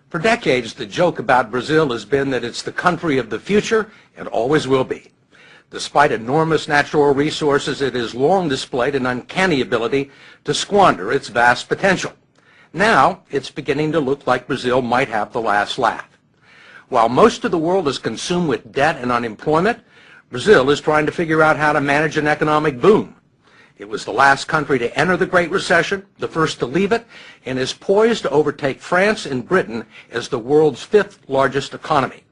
For decades, the joke about Brazil has been that it's the country of the future and always will be. Despite enormous natural resources, it has long displayed an uncanny ability to squander its vast potential. Now, it's beginning to look like Brazil might have the last laugh. While most of the world is consumed with debt and unemployment, Brazil is trying to figure out how to manage an economic boom. It was the last country to enter the Great Recession, the first to leave it, and is poised to overtake France and Britain as the world's fifth largest economy.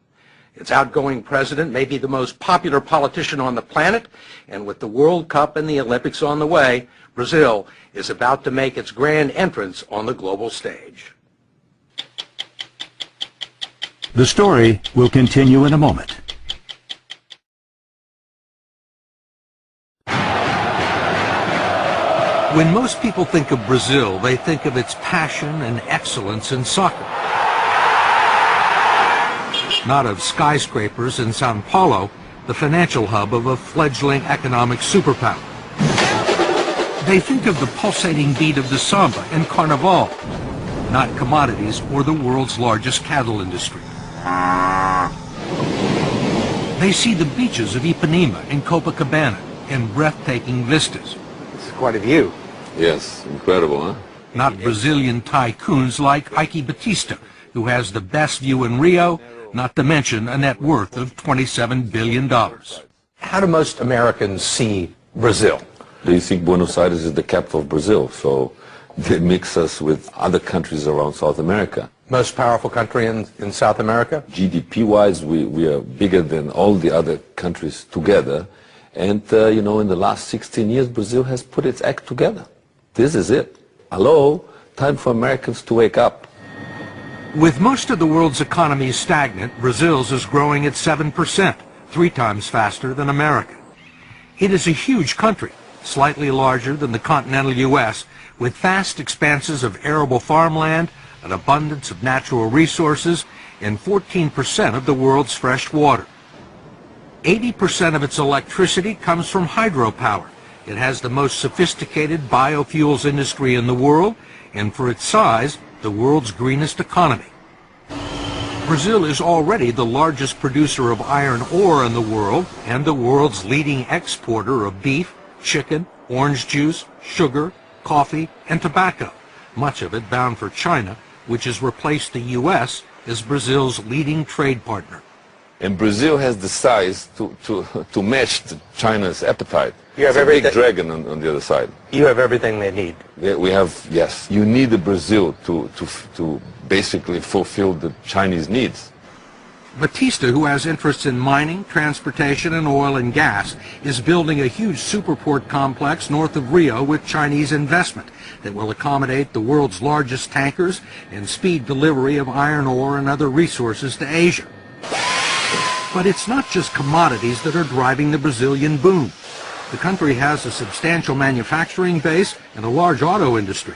Its outgoing president may be the most popular politician on the planet, and with the World Cup and the Olympics on the way, Brazil is about to make its grand entrance on the global stage. The story will continue in a moment. When most people think of Brazil, they think of its passion and excellence in soccer. Not of skyscrapers in Sao Paulo, the financial hub of a fledgling economic superpower. They think of the pulsating beat of the samba and carnival, not commodities or the world's largest cattle industry. They see the beaches of Ipanema and Copacabana and breathtaking vistas. It's quite a view. Yes, incredible, huh? Not Brazilian tycoons like Ike Batista, who has the best view in Rio, not to mention a net worth of $27 billion. How do most Americans see Brazil? They think Buenos Aires is the capital of Brazil, so they mix us with other countries around South America. Most powerful country in South America? GDP-wise, we are bigger than all the other countries together. And, you know, in the last 16 years, Brazil has put its act together. This is it. Hello, time for Americans to wake up. With most of the world's economy stagnant, Brazil's is growing at 7%, 3 times faster than America. It is a huge country, slightly larger than the continental U.S., with vast expanses of arable farmland, an abundance of natural resources, and 14% of the world's fresh water. 80% of its electricity comes from hydropower. It has the most sophisticated biofuels industry in the world, and for its size, the world's greenest economy. Brazil is already the largest producer of iron ore in the world and the world's leading exporter of beef, chicken, orange juice, sugar, coffee, and tobacco, much of it bound for China, which has replaced the U.S. as Brazil's leading trade partner. And Brazil has the size to match China's appetite. You have it's a big everything. dragon on the other side. You have everything they need. We have, yes. You need the Brazil to basically fulfill the Chinese needs. Batista, who has interests in mining, transportation, and oil and gas, is building a huge superport complex north of Rio with Chinese investment that will accommodate the world's largest tankers and speed delivery of iron ore and other resources to Asia. But it's not just commodities that are driving the Brazilian boom. The country has a substantial manufacturing base and a large auto industry.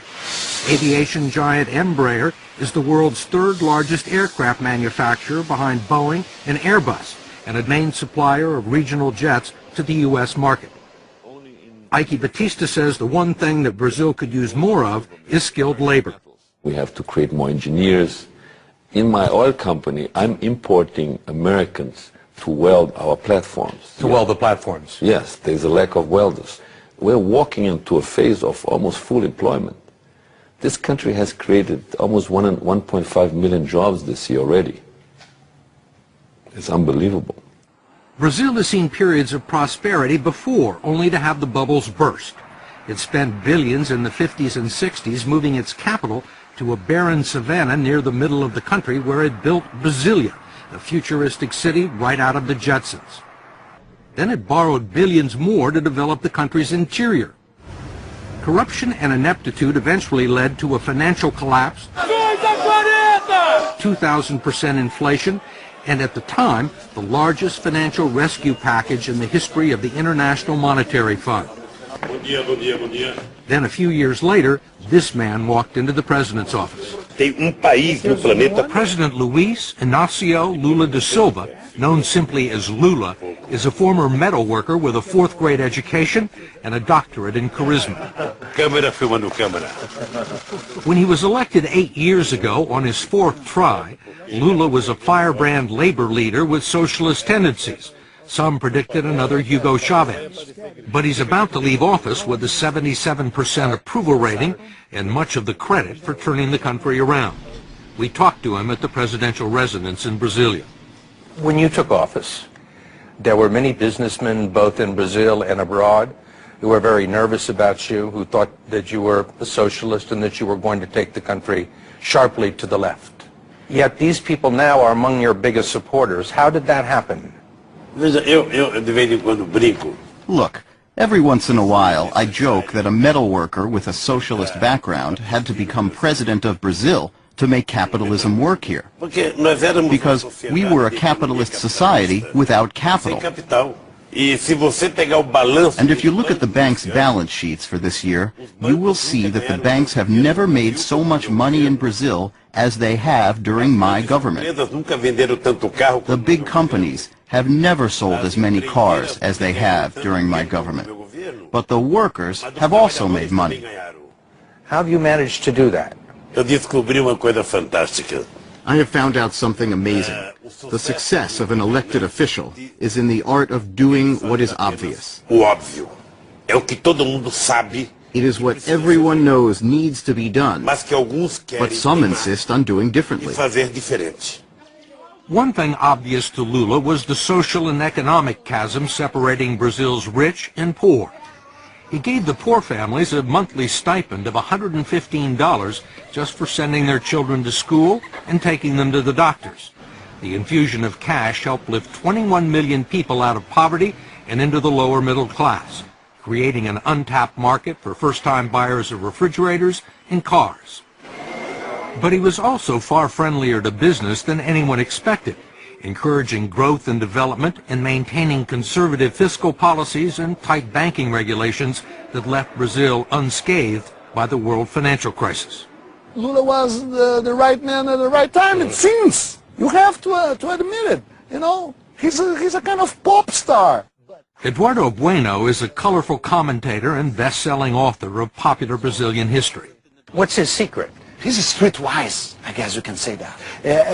Aviation giant Embraer is the world's third largest aircraft manufacturer behind Boeing and Airbus, and a main supplier of regional jets to the U.S. market. Ike Batista says the one thing that Brazil could use more of is skilled labor. We have to create more engineers. In my oil company, I'm importing Americans to weld our platforms. To weld the platforms? Yes, there's a lack of welders. We're walking into a phase of almost full employment. This country has created almost 1.5 million jobs this year already. It's unbelievable. Brazil has seen periods of prosperity before, only to have the bubbles burst. It spent billions in the 50s and 60s moving its capital to a barren savanna near the middle of the country where it built Brasilia, a futuristic city right out of the Jetsons. Then it borrowed billions more to develop the country's interior. Corruption and ineptitude eventually led to a financial collapse, 2,000% inflation, and at the time, the largest financial rescue package in the history of the International Monetary Fund. Then a few years later, this man walked into the president's office. President Luis Inácio Lula da Silva, known simply as Lula, is a former metal worker with a fourth-grade education and a doctorate in charisma. When he was elected 8 years ago on his fourth try, Lula was a firebrand labor leader with socialist tendencies. Some predicted another Hugo Chavez. But he's about to leave office with a 77% approval rating and much of the credit for turning the country around. We talked to him at the presidential residence in Brasilia. When you took office, there were many businessmen, both in Brazil and abroad, who were very nervous about you, who thought that you were a socialist and that you were going to take the country sharply to the left. Yet these people now are among your biggest supporters. How did that happen? Look, every once in a while I joke that a metal worker with a socialist background had to become president of Brazil to make capitalism work here. Because we were a capitalist society without capital. And if you look at the bank's balance sheets for this year, you will see that the banks have never made so much money in Brazil as they have during my government. The big companies have never sold as many cars as they have during my government. But the workers have also made money. How have you managed to do that? I have found out something amazing. The success of an elected official is in the art of doing what is obvious. It is what everyone knows needs to be done, but some insist on doing differently. One thing obvious to Lula was the social and economic chasm separating Brazil's rich and poor. He gave the poor families a monthly stipend of $115 just for sending their children to school and taking them to the doctors. The infusion of cash helped lift 21 million people out of poverty and into the lower middle class, creating an untapped market for first-time buyers of refrigerators and cars. But he was also far friendlier to business than anyone expected, encouraging growth and development and maintaining conservative fiscal policies and tight banking regulations that left Brazil unscathed by the world financial crisis. Lula was the right man at the right time, it seems. You have to admit it. You know, he's a kind of pop star. Eduardo Bueno is a colorful commentator and best-selling author of popular Brazilian history. What's his secret? He's streetwise, I guess you can say that.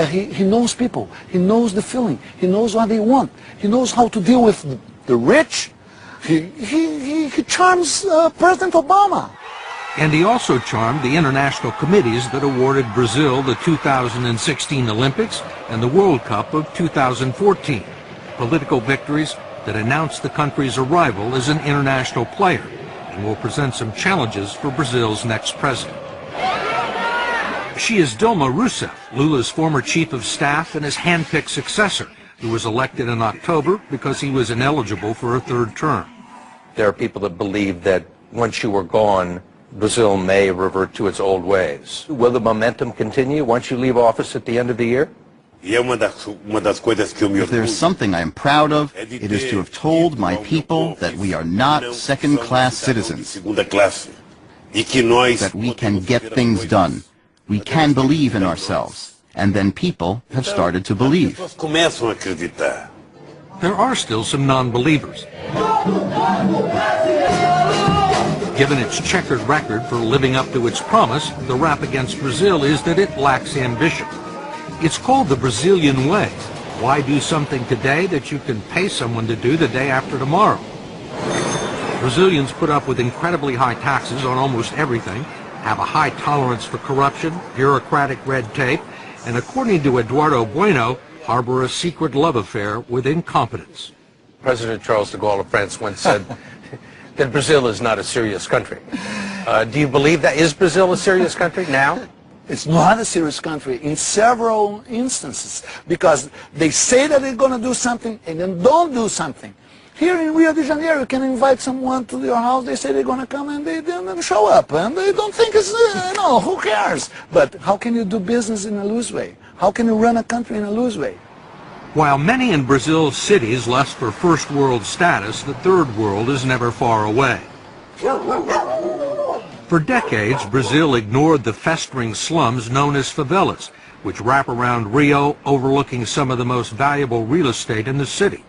He knows people. He knows the feeling. He knows what they want. He knows how to deal with the rich. He charms President Obama. And he also charmed the international committees that awarded Brazil the 2016 Olympics and the World Cup of 2014, political victories that announced the country's arrival as an international player and will present some challenges for Brazil's next president. She is Dilma Rousseff, Lula's former chief of staff and his hand-picked successor, who was elected in October because he was ineligible for a third term. There are people that believe that once you were gone, Brazil may revert to its old ways. Will the momentum continue once you leave office at the end of the year? If there's something I am proud of, it is to have told my people that we are not second-class citizens, that we can get things done. We can believe in ourselves, and then people have started to believe. There are still some non-believers. Given its checkered record for living up to its promise, the rap against Brazil is that it lacks ambition. It's called the Brazilian way. Why do something today that you can pay someone to do the day after tomorrow? Brazilians put up with incredibly high taxes on almost everything, have a high tolerance for corruption, bureaucratic red tape, and according to Eduardo Bueno, harbor a secret love affair with incompetence. President Charles de Gaulle of France once said that Brazil is not a serious country. Do you believe that? Is Brazil a serious country now? It's not a serious country in several instances because they say that they're going to do something and then don't do something. Here in Rio de Janeiro, you can invite someone to your house, they say they're going to come and they don't show up and they don't think it's, no, who cares? But how can you do business in a loose way? How can you run a country in a loose way? While many in Brazil's cities lust for first world status, the third world is never far away. For decades, Brazil ignored the festering slums known as favelas, which wrap around Rio, overlooking some of the most valuable real estate in the city.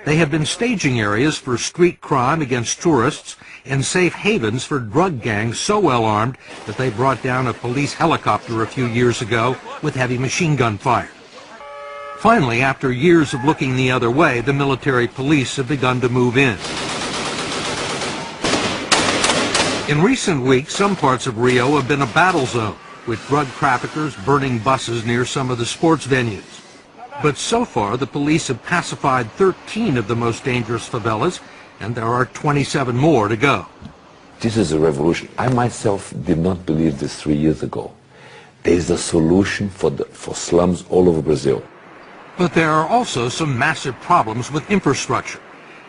They have been staging areas for street crime against tourists and safe havens for drug gangs so well armed that they brought down a police helicopter a few years ago with heavy machine gun fire. Finally, after years of looking the other way, the military police have begun to move in. In recent weeks, some parts of Rio have been a battle zone, with drug traffickers burning buses near some of the sports venues. But so far, the police have pacified 13 of the most dangerous favelas, and there are 27 more to go. This is a revolution. I myself did not believe this 3 years ago. There is a solution for slums all over Brazil. But there are also some massive problems with infrastructure.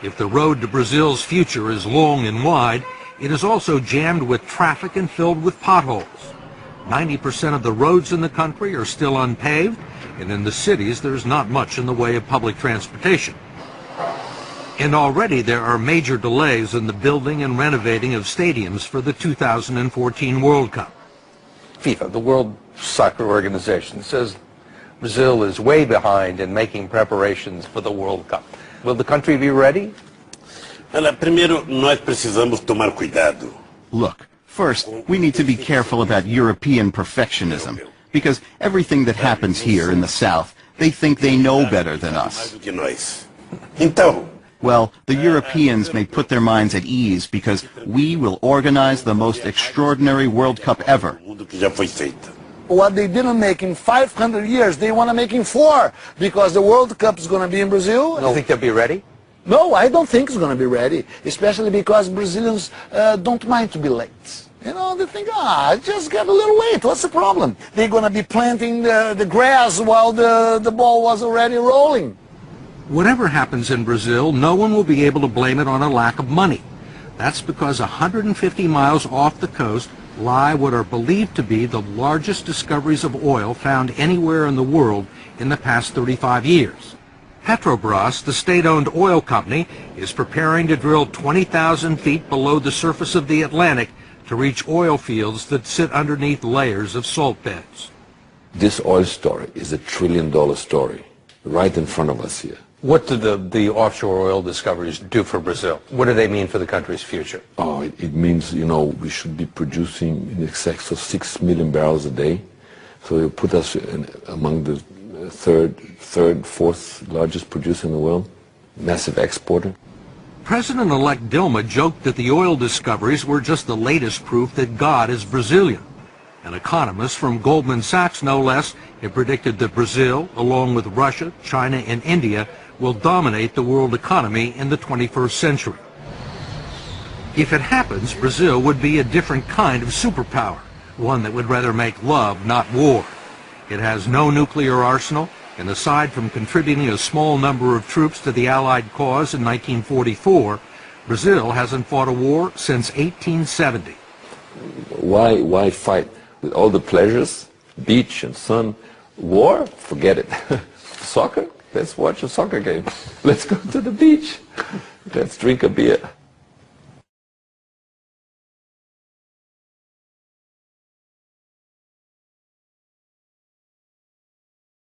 If the road to Brazil's future is long and wide, it is also jammed with traffic and filled with potholes. 90% of the roads in the country are still unpaved, and in the cities there's not much in the way of public transportation. And already there are major delays in the building and renovating of stadiums for the 2014 World Cup. FIFA, the World Soccer Organization, says Brazil is way behind in making preparations for the World Cup. Will the country be ready? Primeiro, nós precisamos tomar cuidado. Look, first, we need to be careful about European perfectionism, because everything that happens here in the South, they think they know better than us. Então, Well, the Europeans may put their minds at ease because we will organize the most extraordinary World Cup ever. What they didn't make in 500 years, they want to make in 4, because the World Cup is going to be in Brazil. Do you think they'll be ready? No, I don't think it's going to be ready, especially because Brazilians don't mind to be late. You know, they think, just get a little late, what's the problem? They're going to be planting the grass while the ball was already rolling. Whatever happens in Brazil, no one will be able to blame it on a lack of money. That's because 150 miles off the coast lie what are believed to be the largest discoveries of oil found anywhere in the world in the past 35 years. Petrobras, the state-owned oil company, is preparing to drill 20,000 feet below the surface of the Atlantic to reach oil fields that sit underneath layers of salt beds. This oil story is $1 trillion story right in front of us here. What do the offshore oil discoveries do for Brazil? What do they mean for the country's future? Oh, it means, you know, we should be producing in excess of 6 million barrels a day. So it put us among the third, fourth largest producer in the world, massive exporter. President-elect Dilma joked that the oil discoveries were just the latest proof that God is Brazilian. And economists from Goldman Sachs, no less, have predicted that Brazil, along with Russia, China, and India, will dominate the world economy in the 21st century. If it happens, Brazil would be a different kind of superpower, one that would rather make love, not war. It has no nuclear arsenal, and aside from contributing a small number of troops to the Allied cause in 1944, Brazil hasn't fought a war since 1870. Why fight? With all the pleasures, beach and sun, war, forget it. Soccer, let's watch a soccer game. Let's go to the beach. Let's drink a beer.